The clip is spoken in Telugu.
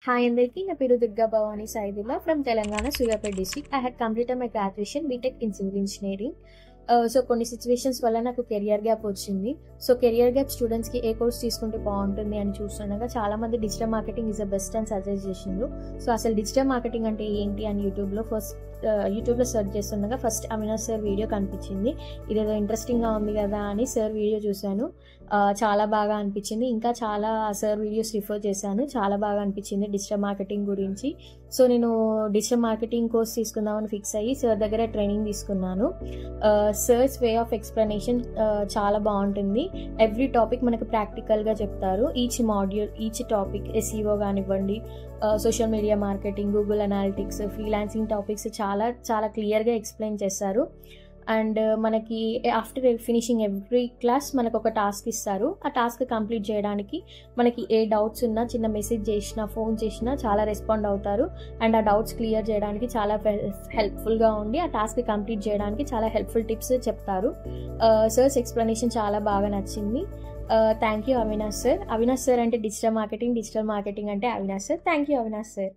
Hi అందరికీ నా పేరు Durga Bhavani Saidulla from Telangana Suryapet district. I had completed my graduation BTech in civil engineering. So కొన్ని సిచ్యువేషన్స్ వల్ల నాకు కెరియర్ గ్యాప్ వచ్చింది. సో కెరియర్ గ్యాప్ స్టూడెంట్స్కి ఏ కోర్స్ తీసుకుంటే బాగుంటుంది అని చూస్తుండగా చాలా మంది digital marketing is the best అని సజెస్ట్ చేసిండ్రు. సో అసలు డిజిటల్ మార్కెటింగ్ అంటే ఏంటి అని యూట్యూబ్లో సెర్చ్ చేస్తుండగా ఫస్ట్ అవినాష్ సార్ వీడియో కనిపించింది. ఇదేదో ఇంట్రెస్టింగ్గా ఉంది కదా అని సార్ వీడియో చూశాను. చాలా బాగా అనిపించింది. ఇంకా చాలా సార్ వీడియోస్ రిఫర్ చేశాను. చాలా బాగా అనిపించింది డిజిటల్ మార్కెటింగ్ గురించి. సో నేను డిజిటల్ మార్కెటింగ్ కోర్స్ తీసుకుందామని ఫిక్స్ అయ్యి సార్ దగ్గర ట్రైనింగ్ తీసుకున్నాను. సర్స్ వే ఆఫ్ ఎక్స్ప్లెనేషన్ చాలా బాగుంటుంది. ఎవ్రీ టాపిక్ మనకు ప్రాక్టికల్గా చెప్తారు. Each module each topic SEO కానివ్వండి, social media marketing, Google Analytics, freelancing topics చాలా చాలా క్లియర్గా ఎక్స్ప్లెయిన్ చేస్తారు. అండ్ మనకి ఆఫ్టర్ ఫినిషింగ్ ఎవ్రీ క్లాస్ మనకు ఒక టాస్క్ ఇస్తారు. ఆ టాస్క్ కంప్లీట్ చేయడానికి మనకి ఏ డౌట్స్ ఉన్నా చిన్న మెసేజ్ చేసినా ఫోన్ చేసినా చాలా రెస్పాండ్ అవుతారు. అండ్ ఆ డౌట్స్ క్లియర్ చేయడానికి చాలా హెల్ప్ఫుల్గా ఉండి ఆ టాస్క్ కంప్లీట్ చేయడానికి చాలా హెల్ప్ఫుల్ టిప్స్ చెప్తారు. సర్స్ ఎక్స్ప్లెనేషన్ చాలా బాగా నచ్చింది. Thank you Avinash sir. Avinash sir అంటే డిజిటల్ మార్కెటింగ్ అంటే Avinash sir. Thank you Avinash sir.